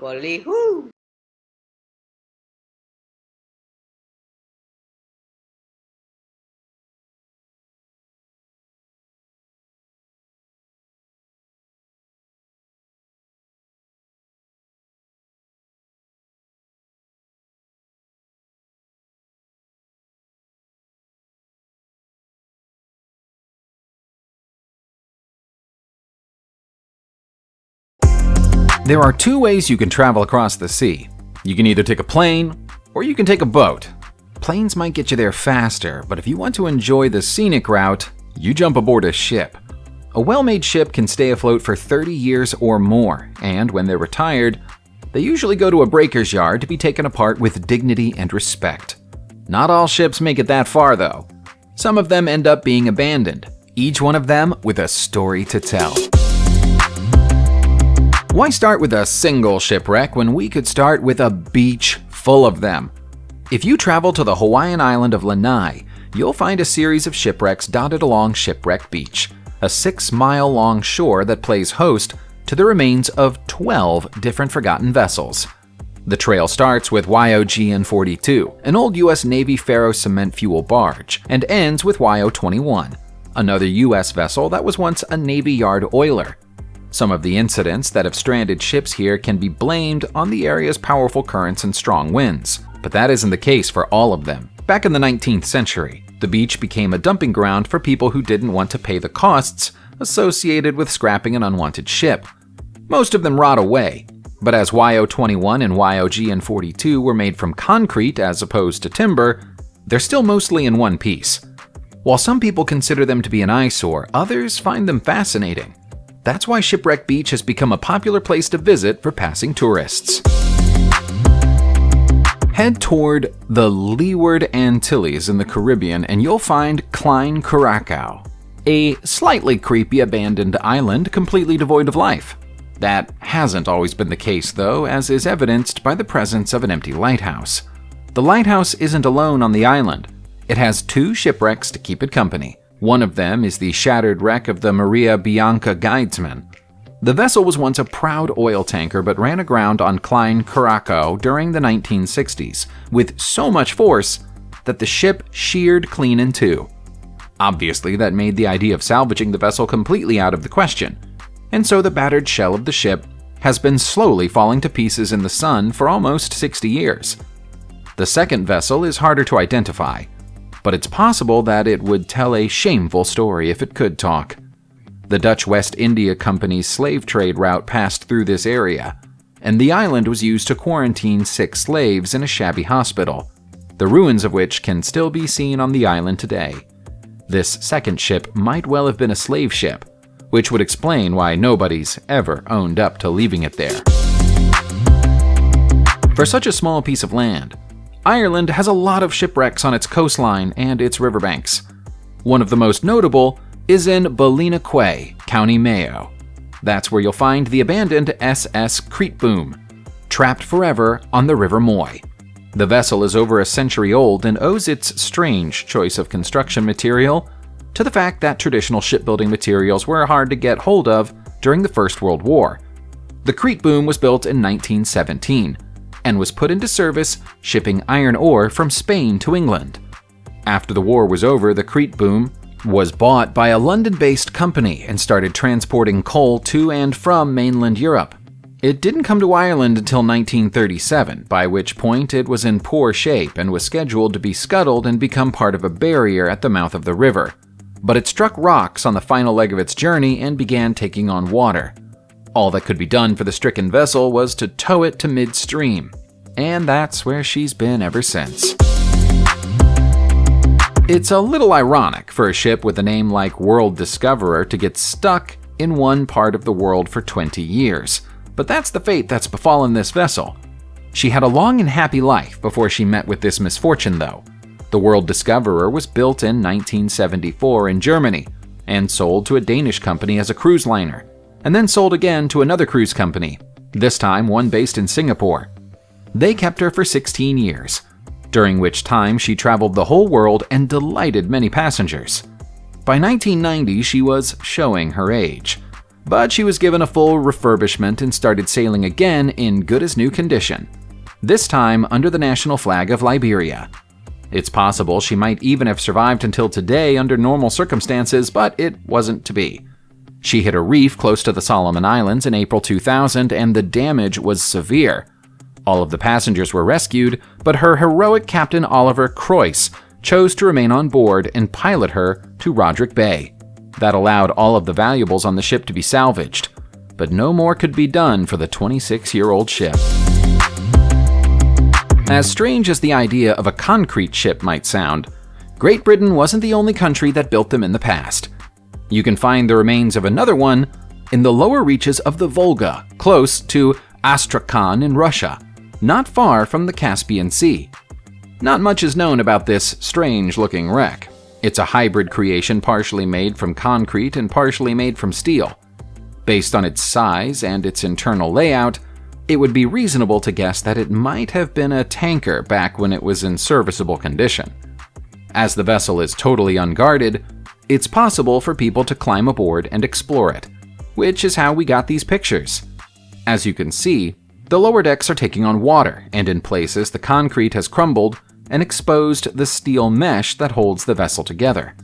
Wally-hoo! There are two ways you can travel across the sea. You can either take a plane, or you can take a boat. Planes might get you there faster, but if you want to enjoy the scenic route, you jump aboard a ship. A well-made ship can stay afloat for 30 years or more, and when they're retired, they usually go to a breaker's yard to be taken apart with dignity and respect. Not all ships make it that far, though. Some of them end up being abandoned, each one of them with a story to tell. Why start with a single shipwreck when we could start with a beach full of them? If you travel to the Hawaiian island of Lanai, you'll find a series of shipwrecks dotted along Shipwreck Beach, a 6-mile-long shore that plays host to the remains of 12 different forgotten vessels. The trail starts with YOGN-42, an old U.S. Navy ferro-cement fuel barge, and ends with YO-21, another U.S. vessel that was once a Navy Yard oiler. Some of the incidents that have stranded ships here can be blamed on the area's powerful currents and strong winds, but that isn't the case for all of them. Back in the 19th century, the beach became a dumping ground for people who didn't want to pay the costs associated with scrapping an unwanted ship. Most of them rot away, but as YO-21 and YOGN-42 were made from concrete as opposed to timber, they're still mostly in one piece. While some people consider them to be an eyesore, others find them fascinating. That's why Shipwreck Beach has become a popular place to visit for passing tourists. Head toward the Leeward Antilles in the Caribbean and you'll find Klein Curacao, a slightly creepy abandoned island completely devoid of life. That hasn't always been the case though, as is evidenced by the presence of an empty lighthouse. The lighthouse isn't alone on the island. It has 2 shipwrecks to keep it company. One of them is the shattered wreck of the Maria Bianca Guidesman. The vessel was once a proud oil tanker but ran aground on Klein Curacao during the 1960s with so much force that the ship sheared clean in two. Obviously, that made the idea of salvaging the vessel completely out of the question, and so the battered shell of the ship has been slowly falling to pieces in the sun for almost 60 years. The second vessel is harder to identify, but it's possible that it would tell a shameful story if it could talk. The Dutch West India Company's slave trade route passed through this area, and the island was used to quarantine 6 slaves in a shabby hospital, the ruins of which can still be seen on the island today. This second ship might well have been a slave ship, which would explain why nobody's ever owned up to leaving it there. For such a small piece of land, Ireland has a lot of shipwrecks on its coastline and its riverbanks. One of the most notable is in Ballynaquay, County Mayo. That's where you'll find the abandoned SS Creetboom, trapped forever on the River Moy. The vessel is over a century old and owes its strange choice of construction material to the fact that traditional shipbuilding materials were hard to get hold of during the First World War. The Creetboom was built in 1917 and was put into service shipping iron ore from Spain to England. After the war was over, the Creetboom was bought by a London-based company and started transporting coal to and from mainland Europe. It didn't come to Ireland until 1937, by which point it was in poor shape and was scheduled to be scuttled and become part of a barrier at the mouth of the river. But it struck rocks on the final leg of its journey and began taking on water. All that could be done for the stricken vessel was to tow it to midstream, and that's where she's been ever since. It's a little ironic for a ship with a name like World Discoverer to get stuck in one part of the world for 20 years, but that's the fate that's befallen this vessel. She had a long and happy life before she met with this misfortune, though. The World Discoverer was built in 1974 in Germany and sold to a Danish company as a cruise liner, and then sold again to another cruise company, this time one based in Singapore. They kept her for 16 years, during which time she traveled the whole world and delighted many passengers. By 1990, she was showing her age. but she was given a full refurbishment and started sailing again in good-as-new condition, this time under the national flag of Liberia. It's possible she might even have survived until today under normal circumstances, but it wasn't to be. She hit a reef close to the Solomon Islands in April 2000, and the damage was severe. All of the passengers were rescued, but her heroic Captain Oliver Croyce chose to remain on board and pilot her to Roderick Bay. That allowed all of the valuables on the ship to be salvaged, but no more could be done for the 26-year-old ship. As strange as the idea of a concrete ship might sound, Great Britain wasn't the only country that built them in the past. You can find the remains of another one in the lower reaches of the Volga, close to Astrakhan in Russia, not far from the Caspian Sea. Not much is known about this strange-looking wreck. It's a hybrid creation partially made from concrete and partially made from steel. Based on its size and its internal layout, it would be reasonable to guess that it might have been a tanker back when it was in serviceable condition. As the vessel is totally unguarded, it's possible for people to climb aboard and explore it, which is how we got these pictures. As you can see, the lower decks are taking on water, and in places the concrete has crumbled and exposed the steel mesh that holds the vessel together.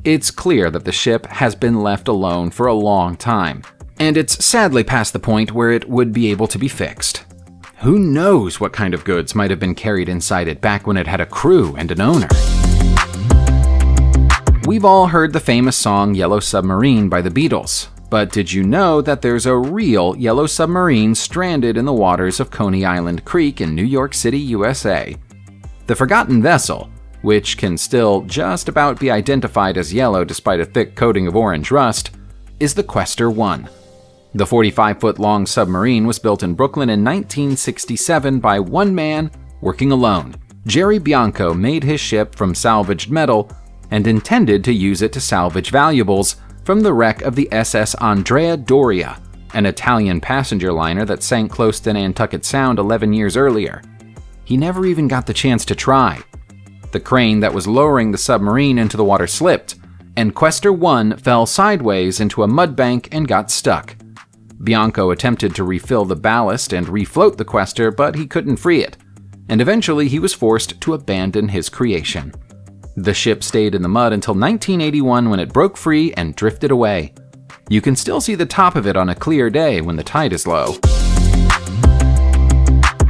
It's clear that the ship has been left alone for a long time, and it's sadly past the point where it would be able to be fixed. Who knows what kind of goods might have been carried inside it back when it had a crew and an owner? We've all heard the famous song Yellow Submarine by the Beatles, but did you know that there's a real yellow submarine stranded in the waters of Coney Island Creek in New York City, USA? The forgotten vessel, which can still just about be identified as yellow despite a thick coating of orange rust, is the Questor 1. The 45-foot-long submarine was built in Brooklyn in 1967 by one man working alone. Jerry Bianco made his ship from salvaged metal and intended to use it to salvage valuables from the wreck of the SS Andrea Doria, an Italian passenger liner that sank close to Nantucket Sound 11 years earlier. He never even got the chance to try. The crane that was lowering the submarine into the water slipped, and Questor 1 fell sideways into a mudbank and got stuck. Bianco attempted to refill the ballast and refloat the Questor, but he couldn't free it, and eventually he was forced to abandon his creation. The ship stayed in the mud until 1981 when it broke free and drifted away. You can still see the top of it on a clear day when the tide is low.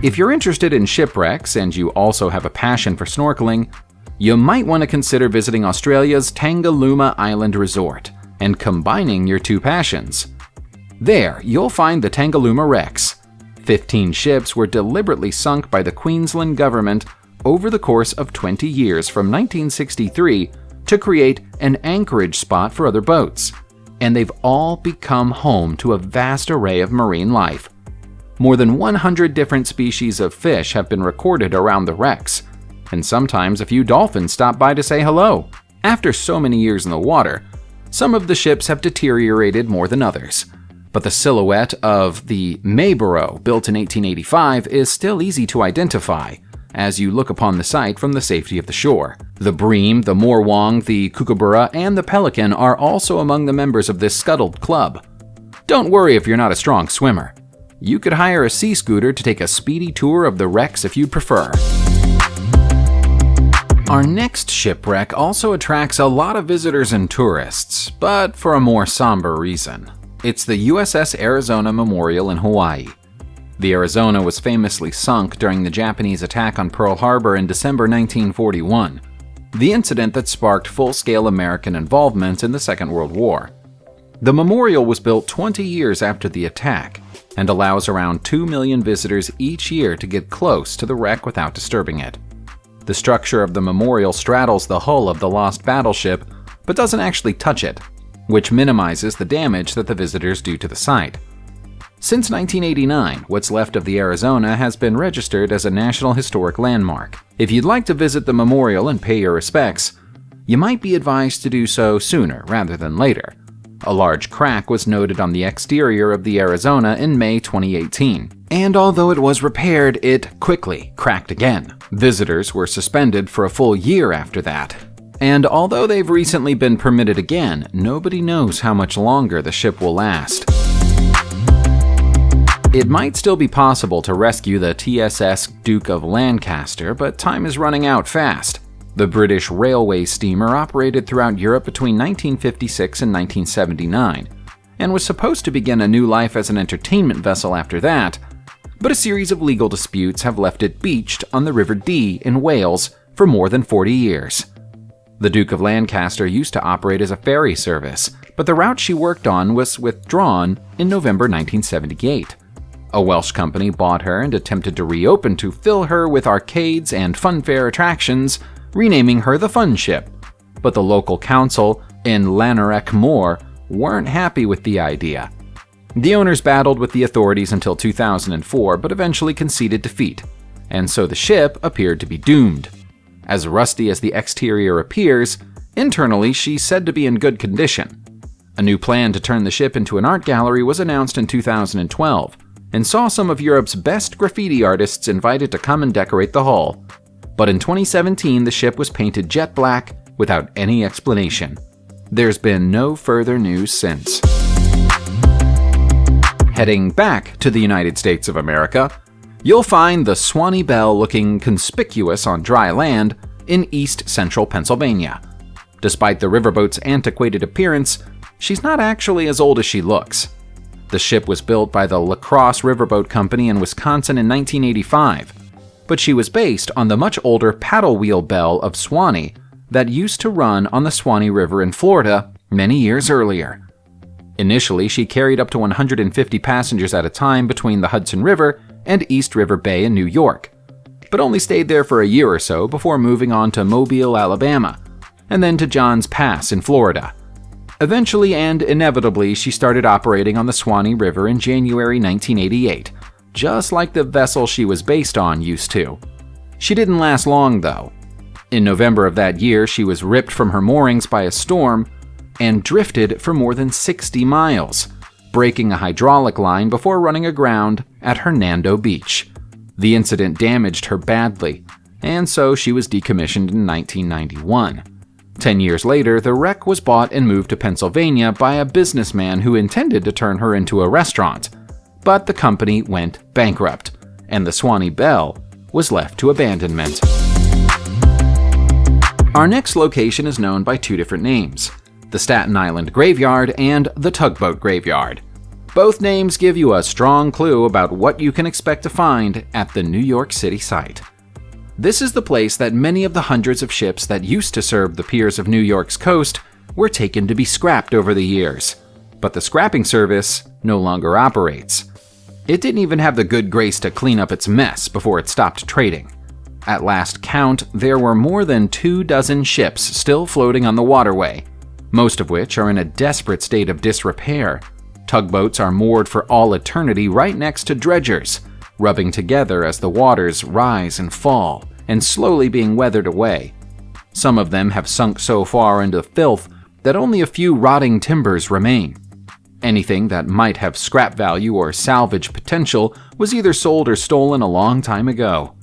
If you're interested in shipwrecks and you also have a passion for snorkeling, you might want to consider visiting Australia's Tangalooma Island Resort and combining your two passions. There, you'll find the Tangalooma wrecks. 15 ships were deliberately sunk by the Queensland government over the course of 20 years from 1963 to create an anchorage spot for other boats, and they've all become home to a vast array of marine life. More than 100 different species of fish have been recorded around the wrecks, and sometimes a few dolphins stop by to say hello. After so many years in the water, some of the ships have deteriorated more than others, but the silhouette of the Mayboro, built in 1885, is still easy to identify as you look upon the site from the safety of the shore. The Bream, the Morwong, the Kookaburra, and the Pelican are also among the members of this scuttled club. Don't worry if you're not a strong swimmer. You could hire a sea scooter to take a speedy tour of the wrecks if you'd prefer. Our next shipwreck also attracts a lot of visitors and tourists, but for a more somber reason. It's the USS Arizona Memorial in Hawaii. The Arizona was famously sunk during the Japanese attack on Pearl Harbor in December 1941, the incident that sparked full-scale American involvement in the Second World War. The memorial was built 20 years after the attack and allows around 2 million visitors each year to get close to the wreck without disturbing it. The structure of the memorial straddles the hull of the lost battleship, but doesn't actually touch it, which minimizes the damage that the visitors do to the site. Since 1989, what's left of the Arizona has been registered as a National Historic Landmark. If you'd like to visit the memorial and pay your respects, you might be advised to do so sooner rather than later. A large crack was noted on the exterior of the Arizona in May 2018, and although it was repaired, it quickly cracked again. Visitors were suspended for a full year after that, And although they've recently been permitted again, nobody knows how much longer the ship will last. It might still be possible to rescue the TSS Duke of Lancaster, but time is running out fast. The British railway steamer operated throughout Europe between 1956 and 1979, and was supposed to begin a new life as an entertainment vessel after that, but a series of legal disputes have left it beached on the River Dee in Wales for more than 40 years. The Duke of Lancaster used to operate as a ferry service, but the route she worked on was withdrawn in November 1978. A Welsh company bought her and attempted to reopen to fill her with arcades and funfair attractions, renaming her the Fun Ship. But the local council in Lanark Moor weren't happy with the idea. The owners battled with the authorities until 2004, but eventually conceded defeat, and so the ship appeared to be doomed. As rusty as the exterior appears, internally she's said to be in good condition. A new plan to turn the ship into an art gallery was announced in 2012, and saw some of Europe's best graffiti artists invited to come and decorate the hull. But in 2017, the ship was painted jet black without any explanation. There's been no further news since. Heading back to the United States of America, you'll find the Swanee Belle looking conspicuous on dry land in east-central Pennsylvania. Despite the riverboat's antiquated appearance, she's not actually as old as she looks. The ship was built by the La Crosse Riverboat Company in Wisconsin in 1985, but she was based on the much older paddle wheel Belle of Swanee that used to run on the Swanee River in Florida many years earlier. Initially, she carried up to 150 passengers at a time between the Hudson River and East River Bay in New York, but only stayed there for a year or so before moving on to Mobile, Alabama, and then to Johns Pass in Florida. Eventually and inevitably, she started operating on the Swanee River in January 1988, just like the vessel she was based on used to. She didn't last long, though. In November of that year, she was ripped from her moorings by a storm and drifted for more than 60 miles, breaking a hydraulic line before running aground at Hernando Beach. The incident damaged her badly, and so she was decommissioned in 1991. 10 years later, the wreck was bought and moved to Pennsylvania by a businessman who intended to turn her into a restaurant, but the company went bankrupt, and the Swanee Belle was left to abandonment. Our next location is known by two different names: the Staten Island Graveyard and the Tugboat Graveyard. Both names give you a strong clue about what you can expect to find at the New York City site. This is the place that many of the hundreds of ships that used to serve the piers of New York's coast were taken to be scrapped over the years. But the scrapping service no longer operates. It didn't even have the good grace to clean up its mess before it stopped trading. At last count, there were more than 24 ships still floating on the waterway, most of which are in a desperate state of disrepair. Tugboats are moored for all eternity right next to dredgers, rubbing together as the waters rise and fall, and slowly being weathered away. Some of them have sunk so far into filth that only a few rotting timbers remain. Anything that might have scrap value or salvage potential was either sold or stolen a long time ago.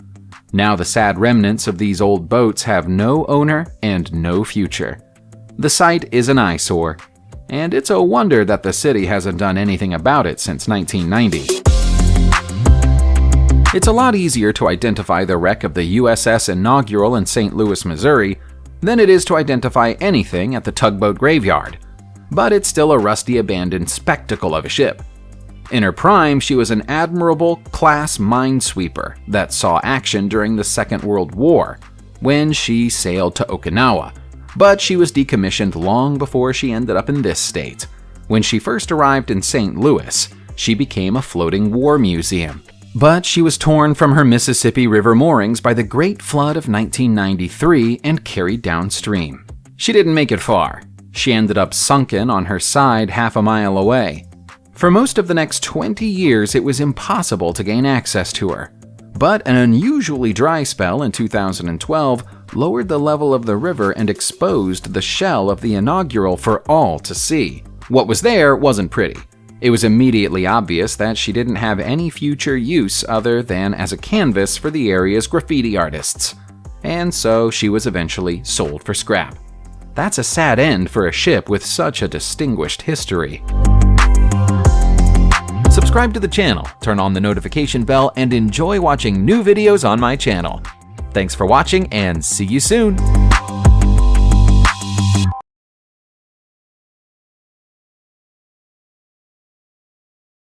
Now the sad remnants of these old boats have no owner and no future. The site is an eyesore, and it's a wonder that the city hasn't done anything about it since 1990. It's a lot easier to identify the wreck of the USS Inaugural in St. Louis, Missouri, than it is to identify anything at the Tugboat Graveyard, but it's still a rusty, abandoned spectacle of a ship. In her prime, she was an admirable class minesweeper that saw action during the Second World War, when she sailed to Okinawa, but she was decommissioned long before she ended up in this state. When she first arrived in St. Louis, she became a floating war museum. But she was torn from her Mississippi River moorings by the Great Flood of 1993 and carried downstream. She didn't make it far. She ended up sunken on her side half a mile away. For most of the next 20 years, it was impossible to gain access to her. But an unusually dry spell in 2012 lowered the level of the river and exposed the shell of the Inaugural for all to see. What was there wasn't pretty. It was immediately obvious that she didn't have any future use other than as a canvas for the area's graffiti artists, and so she was eventually sold for scrap. That's a sad end for a ship with such a distinguished history. Subscribe to the channel, turn on the notification bell, and enjoy watching new videos on my channel. Thanks for watching, and see you soon!